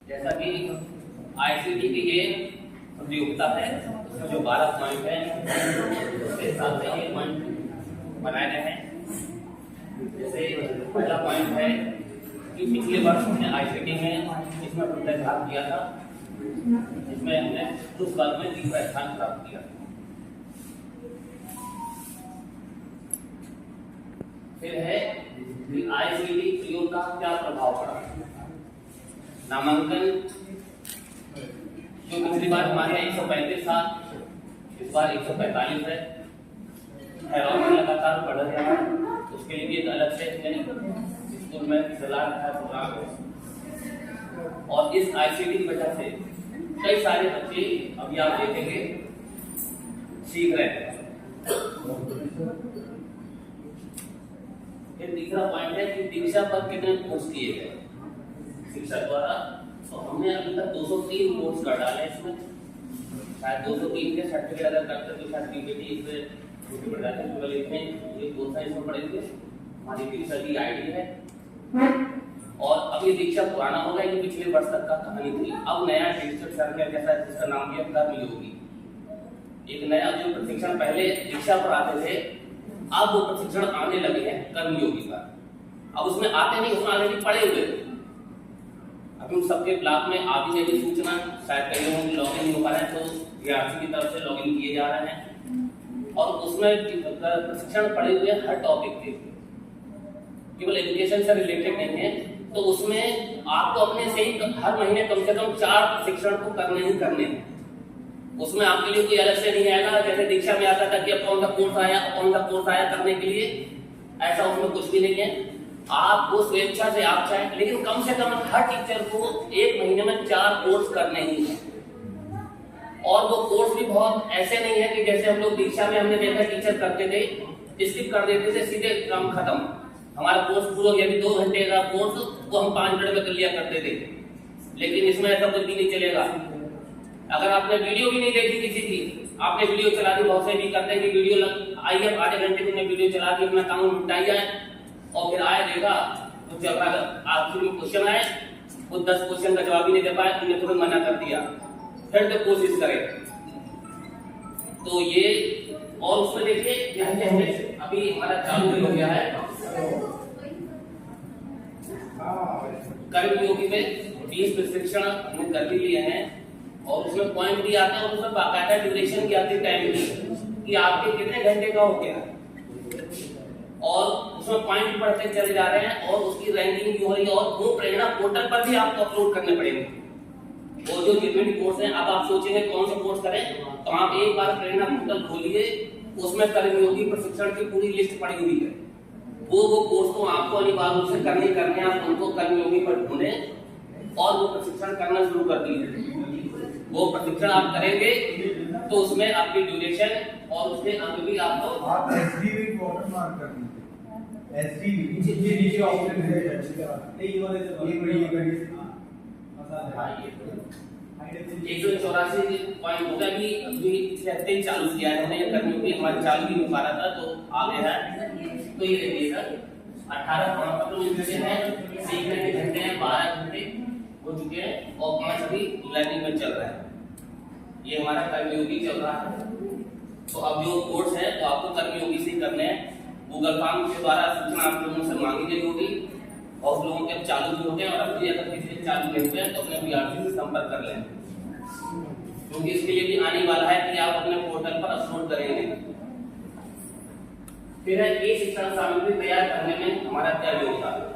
जैसा कि आईसीटी की ये प्रतियोगिता है, उसमें जो 12 पॉइंट है उसके हिसाब से ये पॉइंट बनाए गए हैं। जैसे पहला पॉइंट है कि पिछले वर्ष हमने आईसीटी में इसमें प्रतिभाग किया था, इसमें हमने उस वर्ग में तीसरा स्थान प्राप्त किया। फिर है कि आईसीटी प्रयोग का क्या प्रभाव पड़ा। नामांकन जो पिछली बार हमारे 135 था, इस बार 145 है। हैरान लगातार बढ़ रहा है, उसके लिए भी एक अलग से स्कूल में चला रहा है प्रोग्राम। और इस आईसीटी की वजह से कई सारे बच्चे अभी आप देखेंगे सीख रहे हैं। फिर तीसरा पॉइंट है कि दीक्षा पर कितने कोर्स किए गए शिक्षक द्वारा। तो हमने अभी तक 203 कोर्स कर डाले इसमें, शायद 203 के सर्टिफिकेट अगर करते तो शायद पीपीटी इसमें छोटे बढ़ जाते हैं। केवल इसमें ये कोर्स है, इसमें पढ़ेंगे। हमारी दीक्षा की आईडी है और अब ये दीक्षा पुराना हो गया, ये पिछले वर्ष तक का कहानी थी। अब नया डिजिटल सर्वे जैसा जिसका नाम दिया कर्मयोगी, एक नया जो प्रशिक्षण पहले दीक्षा पर आते थे, अब वो प्रशिक्षण आने लगे हैं कर्मयोगी पर। अब उसमें आते नहीं, उसमें ऑलरेडी पड़े हुए थे। अभी उन सबके ब्लॉक में आ भी जाएगी सूचना, शायद कई लोगों की लॉगिन नहीं हो पा रहे हैं, तो डीआरसी की तरफ से लॉगिन किए जा रहे हैं। और उसमें प्रशिक्षण पड़े हुए हर टॉपिक के, केवल एजुकेशन से रिलेटेड नहीं है। तो उसमें आपको अपने से ही हर महीने कम से कम 4 प्रशिक्षण को करने ही करने हैं। उसमें आपके लिए कोई अलग से नहीं आएगा, जैसे दीक्षा में आता था कि अब कौन सा कोर्स आया करने के लिए, ऐसा उसमें कुछ भी नहीं है। आप वो स्वेच्छा से आप चाहें, लेकिन कम से कम हर टीचर को 1 महीने में 4 कोर्स करने ही है। और वो कोर्स भी बहुत ऐसे नहीं है कि जैसे हम लोग दीक्षा में हमने देखा टीचर करते थे, स्किप कर देते थे, सीधे काम खत्म, हमारा कोर्स पूरा हो गया। 2 घंटे का कोर्स वो हम 5 मिनट में कर लिया करते थे, लेकिन इसमें ऐसा कुछ भी नहीं चलेगा। अगर आपने वीडियो भी नहीं देखी किसी की, आपने वीडियो चला दी, बहुत से भी करते हैं कि वीडियो आइए आधे घंटे में वीडियो चला दी, अपना काम निपटाई जाए, और फिर आया देखा तो जब आखिर में क्वेश्चन आए, वो 10 क्वेश्चन का जवाब ही नहीं दे पाए, उन्हें तुरंत मना कर दिया, फिर तो कोशिश करें। तो ये और उसमें देखिए अभी हमारा चालू हो गया है कर्मयोगी में 20 प्रशिक्षण हमने कर भी लिए हैं, और उसमें पॉइंट भी आता है, और उसमें बाकायदा ड्यूरेशन की आती है, टाइम की कि आपके कितने घंटे का हो गया, और उसमें पॉइंट बढ़ते चले जा रहे हैं, और उसकी रैंकिंग भी हो रही है। और वो प्रेरणा पोर्टल पर भी आपको अपलोड करने पड़ेंगे। वो जो जितने कोर्स हैं, अब आप सोचेंगे कौन से कोर्स करें, तो आप एक बार प्रेरणा पोर्टल खोलिए, उसमें कर्मयोगी प्रशिक्षण की पूरी लिस्ट पड़ी हुई है। वो कोर्स तो आपको अनिवार्य रूप से करने आप उनको कर्मयोगी पर ढूंढें और वो प्रशिक्षण करना शुरू कर दीजिए। वो प्रशिक्षण आप करेंगे तो उसमें आपकी ड्यूरेशन और उसके अंक भी आपको एसडीवी वाटर मार्क कर दीजिए। एसडीवी नीचे ऑप्शन है, ये वाले ये 184 पॉइंट होगा कि अभी पिछले हफ्ते ही चालू किया है हमने, कर्मयोगी हमारे चालू भी नहीं पा रहा था, तो आगे है। तो ये देखिएगा 18 प्रमाण पत्र हैं, सीखने के घंटे हैं 12 घंटे हो चुके हैं, और 5 अभी लर्निंग में चल रहा है। ये हमारा कर्मयोगी चल रहा है। तो अब जो कोर्स है तो आपको कर्मयोगी से करने हैं। गूगल फॉर्म के द्वारा सूचना आप लोगों से मांगी गई होगी, बहुत लोगों के चालू भी हो गए, और अभी अगर किसी के चालू नहीं हुए तो अपने बीआरसी से संपर्क कर लें, क्योंकि इसके लिए भी आने वाला है कि आप अपने पोर्टल पर अपलोड करेंगे। फिर है ये शिक्षण सामग्री तैयार करने में हमारा क्या योगदान है।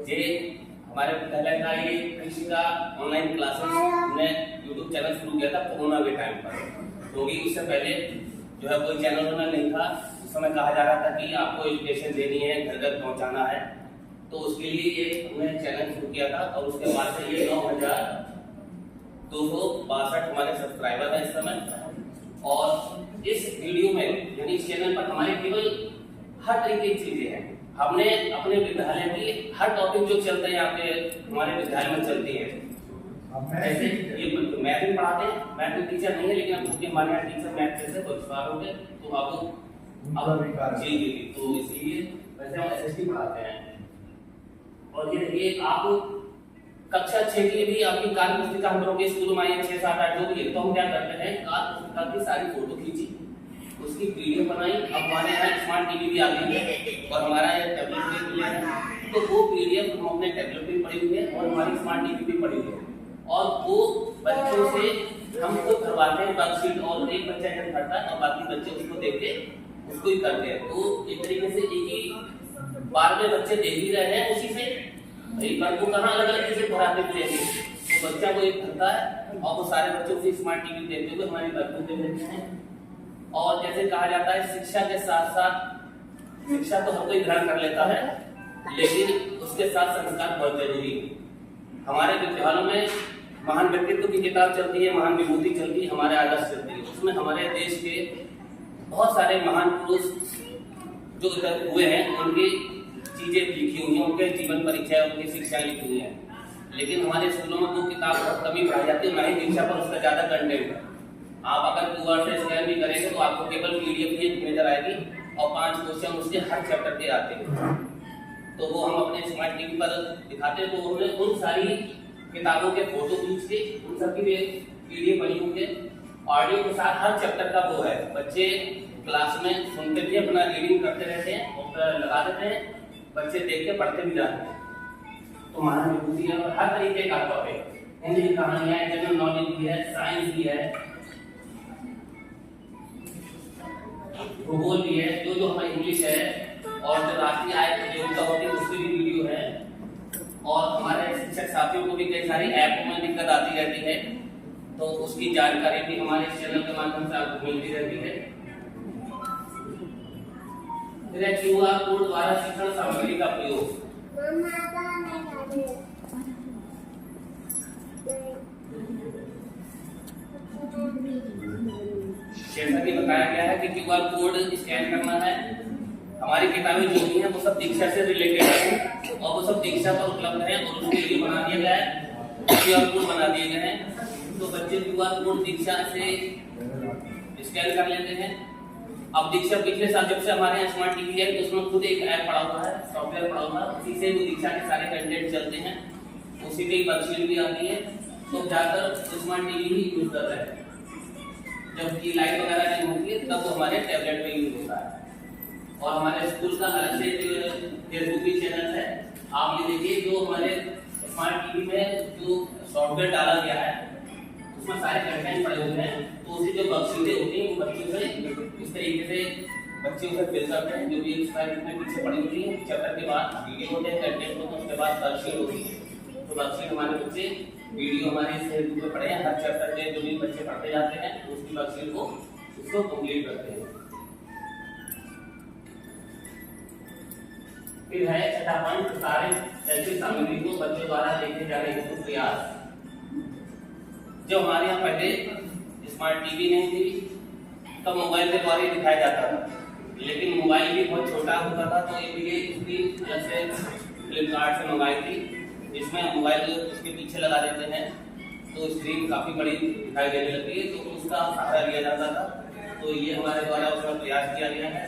ये हमारे विद्यालय का ये कृषि का ऑनलाइन क्लासेस हमने यूट्यूब चैनल शुरू किया था कोरोना के टाइम पर, क्योंकि उससे पहले जो है कोई चैनल उन्हें नहीं था। उस समय कहा जा रहा था कि आपको एजुकेशन देनी है, घर घर पहुंचाना है, तो उसके लिए ये हमने चैनल शुरू किया था। और उसके बाद से ये 9262 हमारे सब्सक्राइबर हैं इस समय। और इस वीडियो में यानी इस चैनल पर हमारे केवल हर तरीके की चीजें हैं, हमने अपने विद्यालय की हर टॉपिक जो चलते हैं यहाँ पे हमारे विद्यालय में चलती है। जैसे ये मैथ भी पढ़ाते हैं, मैथ के टीचर नहीं है लेकिन अब क्योंकि हमारे यहाँ टीचर मैथ जैसे परिष्कार हो गए तो अब जी जी तो इसलिए वैसे हम एसएसटी पढ़ाते हैं। और ये देखिए आप कक्षा 6 की भी आपकी कार्य पुस्तिका हम लोग के स्कूल में आई है 6, 7, 8 जो भी है, तो हम क्या करते हैं कार्य पुस्तिका की सारी फोटो खींची, उसकी वीडियो बनाई। अब हमारे यहाँ स्मार्ट टीवी भी आ गई है और हमारा ये टैबलेट भी मिला है, तो वो पीडीएफ हम अपने टैबलेट पे पड़ी हुई है और हमारी स्मार्ट टीवी भी पड़ी हुई है और वो बच्चों से हम खुद करवाते हैं वर्कशीट और एक बच्चा जब करता है और बाकी बच्चे उसको देख के उसको ही करते हैं। तो एक तरीके से एक ही बार में बच्चे देख ही रहे हैं उसी से एक बार को कहाँ अलग अलग चीजें पढ़ाते थे तो बच्चा को एक करता है और वो सारे बच्चों से स्मार्ट टीवी देखते हुए हमारी बच्चों देख लेते हैं। और जैसे कहा जाता है शिक्षा के साथ साथ शिक्षा तो हर कोई ग्रहण कर लेता है लेकिन उसके साथ संस्कार बहुत जरूरी है। हमारे विद्यालयों में महान व्यक्तित्व की किताब चलती है, महान विभूति चलती है, हमारे आदर्श चलती है, उसमें हमारे देश के बहुत सारे महान पुरुष जो इधर हुए हैं उनकी चीजें लिखी हुई हैं, उनके जीवन परिचय उनकी शिक्षा लिखी हुई है। लेकिन हमारे स्कूलों में वो किताब बहुत कमी पढ़ाई जाती है, ना ही दीक्षा पर उसका ज्यादा कंटेंट है। आप अगर QR से स्कैन भी करेंगे तो आपको केवल PDF ही नजर आएगी और 5 क्वेश्चन उसके हर चैप्टर के आते हैं। तो वो हम अपने स्मार्ट टीवी पर दिखाते हैं, तो उन्होंने उन सारी किताबों के फोटो खींच के उन सबकी PDF बनी हुई है, ऑडियो के साथ हर चैप्टर का वो है। बच्चे क्लास में सुनते भी अपना रीडिंग करते रहते हैं और लगा देते हैं, बच्चे देख के पढ़ते भी जाते हैं। तो महान विभूति है और हर तरीके का टॉपिक, हिंदी की कहानियां है, जनरल नॉलेज भी है, साइंस भी है, भूगोल भी है, जो हमारी इंग्लिश है और जो राष्ट्रीय आय प्रतियोगिता होती है उसकी भी वीडियो है। और हमारे शिक्षक साथियों को भी कई सारी ऐप में दिक्कत आती रहती है तो उसकी जानकारी भी हमारे चैनल के माध्यम से आपको मिलती रहती है। QR कोड द्वारा शिक्षण सामग्री का प्रयोग, जैसा कि बताया गया है कि QR कोड स्कैन करना है। हमारी किताबें जो भी हैं वो सब दीक्षा से रिलेटेड है और वो सब दीक्षा पर उपलब्ध है और उसके लिए बना दिया गया है, QR कोड बना दिए गए हैं। तो बच्चे QR कोड दीक्षा से स्कैन कर लेते हैं। अब दीक्षा पिछले साल जब से हमारे यहाँ स्मार्ट टीवी है तो उसमें खुद एक ऐप पड़ा हुआ है, सॉफ्टवेयर पड़ा हुआ है, उसी से वो दीक्षा के सारे कंटेंट चलते हैं, उसी पे वर्कशीट भी आती है। तो ज्यादातर स्मार्ट टीवी ही यूज कर रहे हैं, जबकि लाइट वगैरह नहीं होती है तब वो हमारे टैबलेट में यूज होता है। और हमारे स्कूल का अलग से फेसबुक भी चैनल है, आप ये देखिए जो हमारे स्मार्ट टीवी में जो सॉफ्टवेयर डाला गया है उसमें सारे कंटेंट पड़े हुए हैं। तो उसी जो वर्कशीटें होती हैं वो बच्चों से इस तरीके से बच्चे उसे फिल करते हैं, जो भी स्लाइड में पीछे पड़ी होती है। चैप्टर के बाद वीडियो होते हैं, कंटेंट होते हैं, उसके बाद वर्कशीट होती है। तो वर्कशीट हमारे बच्चे वीडियो हमारे फेसबुक पे पढ़े हैं, हर चैप्टर के जो भी बच्चे पढ़ते जाते हैं उसकी वर्कशीट को उसको कंप्लीट करते हैं। फिर है छठा पॉइंट, प्रसारित शैक्षिक सामग्री को बच्चों द्वारा देखे जाने हेतु प्रयास। जो हमारे यहाँ पहले स्मार्ट टीवी नहीं थी तब मोबाइल के द्वारा ही दिखाया जाता था, लेकिन मोबाइल भी बहुत छोटा होता था तो ये इसकी अलग से फ्लिपकार्ट से मंगाई थी, जिसमें मोबाइल उसके पीछे लगा देते हैं तो स्क्रीन काफी बड़ी दिखाई देने लगती है, तो उसका सहारा लिया जाता था। तो ये हमारे द्वारा उसका प्रयास किया गया है।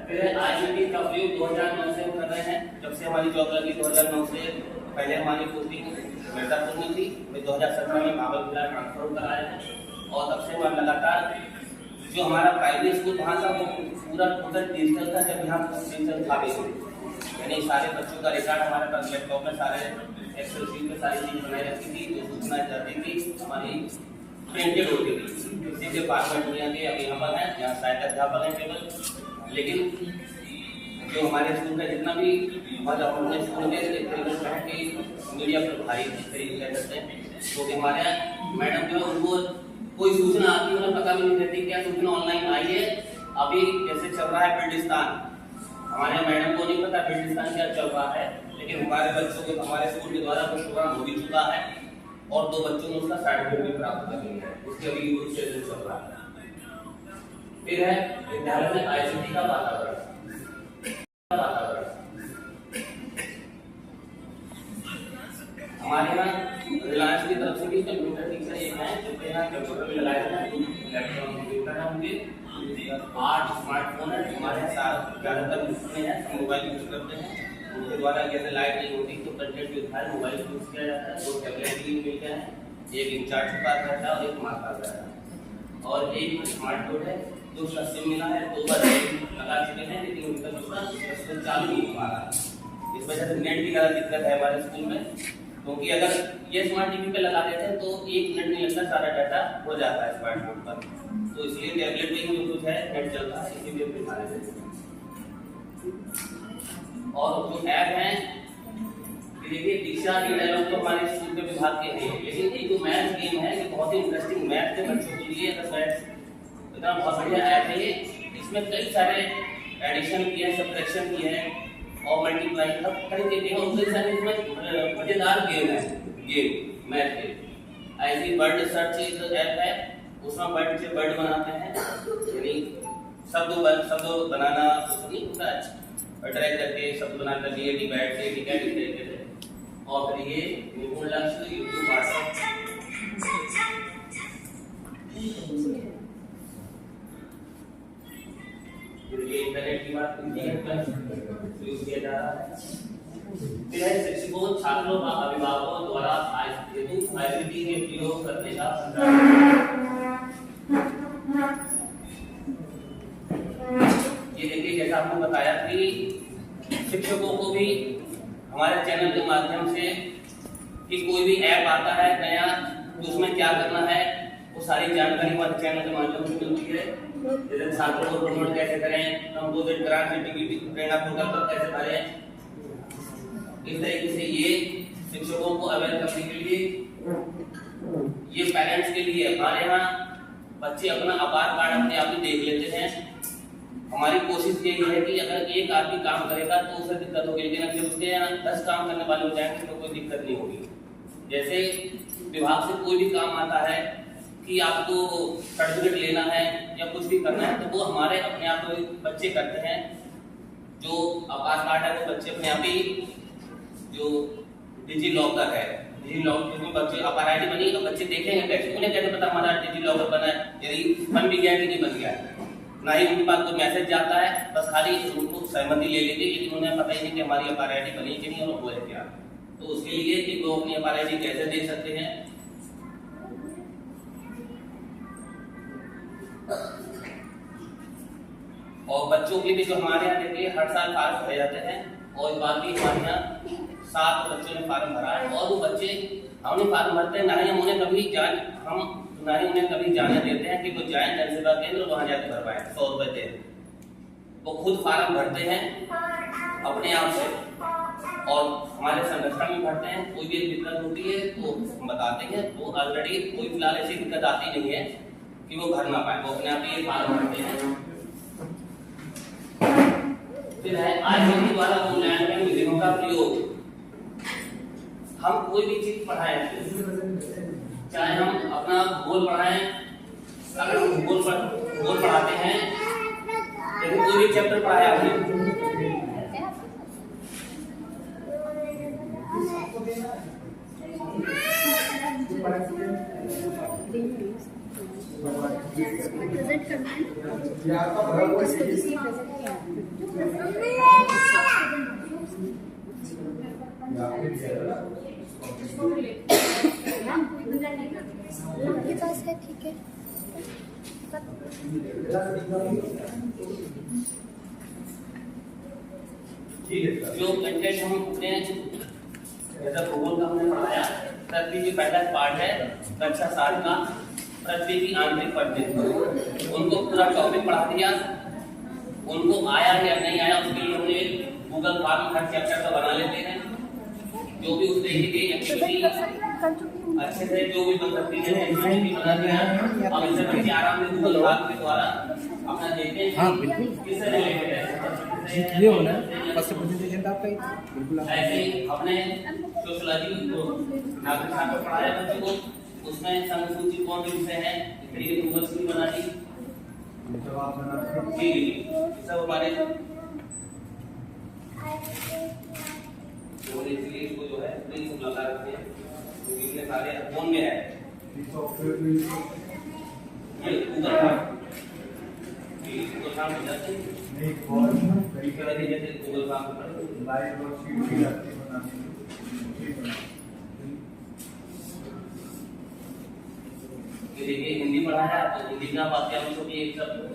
फिर ICT का प्रयोग 2009 से कर रहे हैं। जब से हमारी जॉब लगी 2009 से, पहले हमारी पोस्टिंग मिर्जापुर में थी, फिर 2017 में भागलपुर ट्रांसफर कराया है और तब से हमारा लगातार जो हमारा प्राइमरी स्कूल वहाँ था वो पूरा टोटल डिजिटल था। जब यहाँ डिजिटल था भी, यानी सारे बच्चों का रिकॉर्ड हमारे पास लैपटॉप में सारे एक्सेल शीट में सारी चीज बनाई रहती थी, जो सूचना जाती थी हमारी प्रिंटेड होती थी। इसी के पास दुनिया के अभी यहाँ पर है, यहाँ शायद अध्यापक है केवल, लेकिन जो हमारे स्कूल का जितना भी हमारे अपने स्कूल में एक तरीके से है कि मीडिया प्रभारी इस तरीके कह सकते हैं, तो हमारे मैडम जो है उनको कोई सूचना आती है उन्हें पता भी नहीं रहती क्या सूचना ऑनलाइन आई है। अभी जैसे चल रहा है फिल्डिस्तान, हमारे मैडम को नहीं पता फिल्डिस्तान क्या चल रहा है, लेकिन हमारे बच्चों के हमारे स्कूल के द्वारा कुछ प्रोग्राम हो भी चुका है और 2 बच्चों ने उसका सर्टिफिकेट भी प्राप्त कर लिया है, उसके अभी यूथ सेशन चल रहा है। फिर है विद्यालय में ICT का वातावरण। हमारे यहाँ रिलायंस की तरफ से भी कंप्यूटर टीचर एक है, जो यहाँ कंप्यूटर भी लगाए हैं, लैपटॉप कंप्यूटर है उनके, 8 स्मार्टफोन है। हमारे साथ ज़्यादातर में है, हम मोबाइल यूज करते हैं। उनके द्वारा जैसे लाइट नहीं होती तो कंटेंट जो था मोबाइल यूज किया जाता है। 2 टैबलेट भी मिलते हैं, एक इंचार्ज के पास रहता है और एक मार्क पास रहता है। और एक स्मार्ट बोर्ड है जो सस्ते मिला है, 2 बार लगा चुके हैं, लेकिन उनका दूसरा सिस्टम चालू नहीं हो पा रहा है। इस वजह से नेट की ज़्यादा दिक्कत है हमारे स्कूल में, क्योंकि अगर ये स्मार्ट टीवी पे लगा देते हैं तो 1 मिनट नहीं लगता, सारा डाटा हो जाता है स्मार्टफोन पर। तो इसलिए टैबलेट में जो कुछ है नेट चल रहा है, इसीलिए दिखा रहे हैं। और जो ऐप है देखिए, दीक्षा के डायलॉग तो हमारे स्कूल के विभाग के हैं, लेकिन एक जो मैथ गेम है ये बहुत ही इंटरेस्टिंग मैथ के बच्चों के लिए इतना बहुत बढ़िया ऐप है ये। इसमें कई सारे एडिशन किए हैं, सब्ट्रैक्शन किए हैं और मल्टीप्लाई हर तरीके के और कई सारे इसमें मजेदार गेम है, गेम मैथ के। ऐसी वर्ड सर्च एक ऐप है, उसमें वर्ड से वर्ड बनाते हैं, यानी शब्द बनाना नहीं होता है, ट्रैक करके शब्द बना कर लिए डिवाइड से डिवाइड तरीके से। और फिर ये निपुण लक्ष्य यूट्यूब व्हाट्सएप इंटरनेट की बात यूज किया जा रहा है। फिर है शिक्षकों, छात्रों व अभिभावकों द्वारा ICT के प्रयोग करने का ये देखिए, जैसा आपको बताया कि शिक्षकों को भी हमारे चैनल के माध्यम से कि कोई भी ऐप आता है नया तो उसमें क्या करना है वो सारी जानकारी हमारे चैनल के माध्यम से मिलती है। जैसे छात्रों को प्रमोट कैसे करें, कंपोजिट ग्रांट सर्टिफिकेट प्रेरणा पोर्टल पर कैसे भरें, इस तरीके से ये शिक्षकों को अवेयर करने के लिए, ये पेरेंट्स के लिए। हमारे यहाँ बच्चे अपना आधार कार्ड अपने आप ही देख लेते हैं। हमारी कोशिश ये है कि अगर एक आदमी काम करेगा तो उसे दिक्कत होगी, लेकिन अगर उसके यहाँ 10 काम करने वाले हो जाएंगे तो कोई दिक्कत नहीं होगी। जैसे विभाग से कोई भी काम आता है कि आपको सर्टिफिकेट लेना है या कुछ भी करना है तो वो हमारे अपने आप बच्चे करते हैं। जो आधार कार्ड है वो बच्चे अपने आप ही, जो डिजी लॉकर है, डिजी लॉकर में बच्चे आप आईडी बनी तो बच्चे देखेंगे कैसे, उन्हें कैसे पता हमारा डिजी लॉकर बना है, यदि बन भी गया कि नहीं बन गया। ना ही उनके पास कोई मैसेज जाता है, बस खाली उनको सहमति ले लेंगे, लेकिन उन्हें पता ही नहीं कि हमारी आईडी बनी कि नहीं और वो है क्या। तो उसके लिए कि वो अपनी आईडी कैसे दे सकते हैं। और बच्चों के लिए जो हमारे यहाँ देखिए हर साल फार्म भरे जाते हैं, और इस बार भी हमारे यहाँ 7 बच्चों ने फार्म भरा है। और वो बच्चे हमने फार्म भरते हैं, ना ही हम उन्हें कभी जाने देते हैं कि वो जाएं जनसेवा केंद्र, वहां जाकर भरवाएं, 100 रुपए दे। वो खुद फार्म भरते हैं अपने आप से, और हमारे संगठन में भरते हैं। कोई भी दिक्कत होती है तो हम बताते हैं, वो ऑलरेडी कोई फिलहाल ऐसी दिक्कत आती नहीं है कि वो भर ना पाए, वो अपने आप ही फार्म भरते हैं। फिर है ICT द्वारा मूल्यांकन विधियों का प्रयोग। हम कोई भी चीज पढ़ाएं, चाहे हम अपना भूगोल पढ़ाएं, अगर हम भूगोल पढ़ाते हैं, लेकिन कोई भी चैप्टर पढ़ाया आपने, प्रेजेंट करना है, आपके पास है, ठीक है। जो कंटेंट हम अपने जैसा भूगोल का हमने पढ़ाया, पृथ्वी की पहला पार्ट है कक्षा 7 का पृथ्वी की आंतरिक परतें, उनको पूरा टॉपिक पढ़ा दिया। उनको आया या नहीं आया उसके लिए हमने गूगल फॉर्म हर चैप्टर का बना लेते हैं, जो भी उस तरीके की एक्टिविटी अच्छे से जो भी बन सकती है एक्टिविटी बना दिया। अब इसे बच्चे आराम से गूगल फॉर्म के द्वारा अपना देखते हैं। हाँ बिल्कुल, किससे रिलेटेड है ये होना है फर्स्ट प्रेजेंटेशन आपका ही बिल्कुल। ऐसे हमने सोशियोलॉजी को नागरिक शास्त्र पढ़ाया बच्चों को, उसमें संघ सूची कौन से विषय है, गूगल की बना दी। जवाब देना। जी सब हमारे इसलिए इसको जो है प्रिंसिपल लगा रखते हैं क्योंकि इतने सारे फोन में है इस सॉफ्टवेयर में ये गूगल काम हो जाते हैं नहीं बहुत कई तरह के जैसे गूगल काम करते हैं लाइव वर्कशीट भी आती है बनाने ये देखिए हिंदी पढ़ा है तो हिंदी का वाक्यांशों की एक सब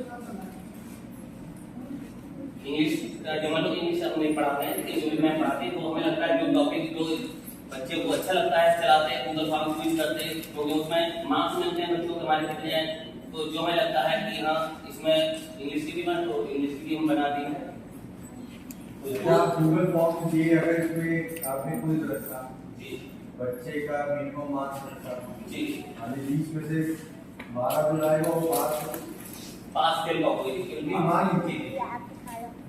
इंग्लिश का जो मतलब इंग्लिश हम नहीं पढ़ाते हैं लेकिन जो भी मैं पढ़ाती हूँ तो हमें लगता है जो टॉपिक जो बच्चे को अच्छा लगता है चलाते हैं गूगल फॉर्म यूज करते हैं क्योंकि उसमें मार्क्स मिलते हैं बच्चों के हमारे कितने हैं तो जो हमें लगता है कि हाँ इसमें इंग्लिश की भी बन तो इंग्लिश की भी हम बना दी है क्या गूगल फॉर्म दिए अगर इसमें आपने कोई रखा जी बच्चे का मिनिमम मार्क्स रखा जी और 20 में से 12 जो आएगा वो पास फेल का कोई नहीं मान जी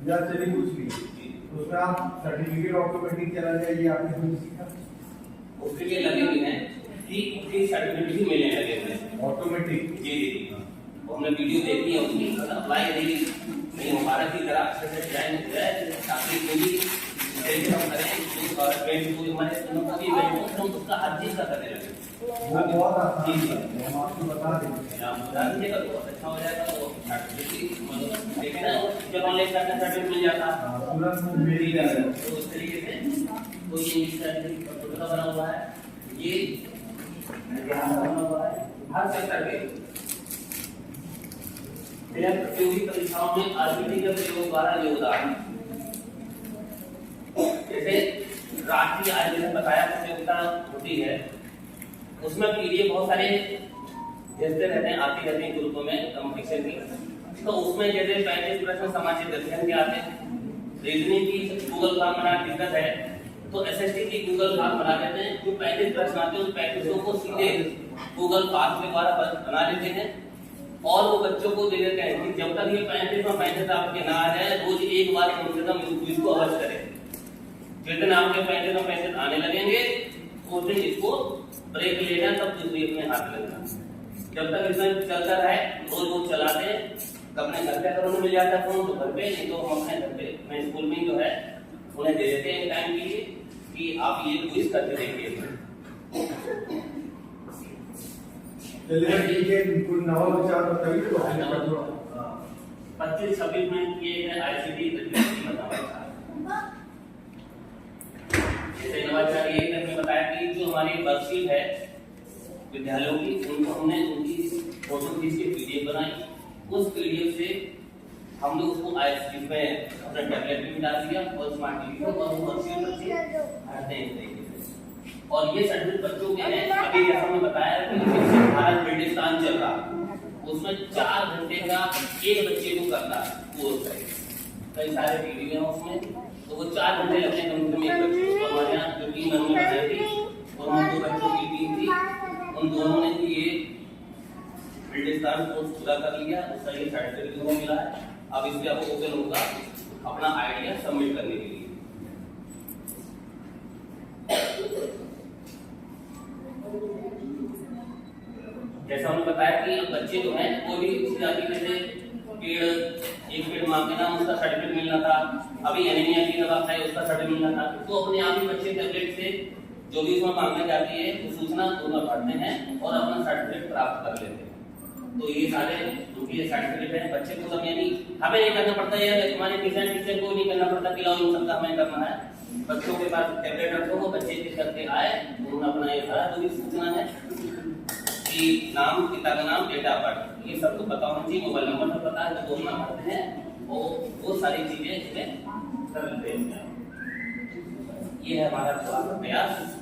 या चलिए कुछ नहीं तो उसमें आप सर्टिफिकेट ऑटोमेटिक चला जाए ये आपने खुद सीखा उसके लिए लगे हुए हैं कि उसकी सर्टिफिकेट भी मिलने लगे हुए हैं ऑटोमेटिक जी जी वो हमने वीडियो देखी है उसकी अप्लाई नहीं हो पा रहा की तरह अच्छे से डिजाइन हो जाए ताकि कोई जैसे हम करें और ट्रेन को हमारे स्कूलों की हम उसका हर चीज का करने लगे वो बहुत आसान है हम आपको बता देंगे आप बता दीजिएगा तो बहुत अच्छा हो जाएगा तो सर्टिफिकेट लेकिन जब ऑनलाइन करना सर्टिफिकेट मिल जाता तुरंत वो मेरी तो उस तरीके से तो ये सर्टिफिकेट बना हुआ है ये बना हुआ है हर सेक्टर के प्रतियोगी परीक्षाओं में आरबीटी के प्रयोग द्वारा योगदान जैसे राष्ट्रीय आय जैसे बताया प्रतियोगिता होती है उसमें पीडीएफ बहुत सारे भेजते रहते हैं आती रहती हैं ग्रुपों में कंपटीशन की तो उसमें जैसे 35 प्रश्न सामाजिक अध्ययन के आते हैं रीजनिंग की गूगल फॉर्म बनाना दिक्कत है तो एसएसटी की गूगल फॉर्म बना लेते हैं जो 35 प्रश्न आते हैं उस 35 को सीधे गूगल फॉर्म के द्वारा बना लेते हैं और वो बच्चों को दे देते हैं कि जब तक ये 35 आपके ना आ जाए रोज एक बार कम से कम इसको अवश्य करें जिस दिन आपके 35 आने लगेंगे उस दिन इसको ब्रेक लेना तब दूसरी अपने हाथ लगना जब तक इसमें चलता रहे रोज रोज चलाते हैं अपने घर पे अगर उन्हें मिल जाता है फोन तो घर पे नहीं तो हम अपने घर पे अपने स्कूल में जो है उन्हें दे देते हैं टाइम के लिए कि आप ये क्विज करके देखिए चलिए ठीक है कुल नवा विचार बताइए तो 25-26 मिनट किए गए आईसीटी जैसे नवाचार ये हमने बताया कि जो हमारी वर्कशीट है विद्यालयों की उनको हमने उनकी फोटो खींच के पीडीएफ बनाई उस पीडीएफ से हम लोग उसको आईसीटी में अपने टैबलेट में डाल दिया और स्मार्ट टीवी में और वो वर्कशीट बच्चे पढ़ते हैं तरीके से और ये सर्टिफिकेट बच्चों के हैं अभी जैसा हमने बताया कि भारत ब्रिटिस्तान चल रहा उसमें 4 घंटे का एक बच्चे को करना कोर्स है कई सारे वीडियो हैं उसमें तो वो 4 घंटे लगते हैं कम से कम एक बच्चे को हमारे यहाँ जो टीम हमने बनाई थी और उन 2 बच्चों की टीम थी उन दोनों ने ये ब्रिटिस्तान कोर्स पूरा कर लिया उसका ये सर्टिफिकेट उनको मिला है अब इसलिए आपको ओपन होगा अपना आइडिया सबमिट करने के लिए जैसा हमने बताया कि बच्चे जो हैं कोई भी किसी जाति में से एक पेड़ मांगे ना उसका सर्टिफिकेट मिलना था अभी एनीमिया की दवा खाए उसका सर्टिफिकेट मिलना था तो अपने आप ही बच्चे टैबलेट से जो भी उसमें मांगने जाती है वो सूचना उसमें भरते हैं और अपना सर्टिफिकेट प्राप्त कर लेते हैं तो ये सारे उनके सर्टिफिकेट हैं बच्चे को सब यानी हमें नहीं करना पड़ता है हमारे टीचर को नहीं करना पड़ता कि लाओ इन सबका हमें करना है बच्चों के पास टैबलेट रखो वो बच्चे के करके आए उन्होंने अपना ये भरा जो भी सूचना है कि नाम पिता का नाम डेट ऑफ बर्थ ये सब तो पता होना चाहिए मोबाइल नंबर तो पता है तो बोलना पड़ते हैं और वो सारी चीजें इसमें कर लेते हैं ये है हमारा प्रयास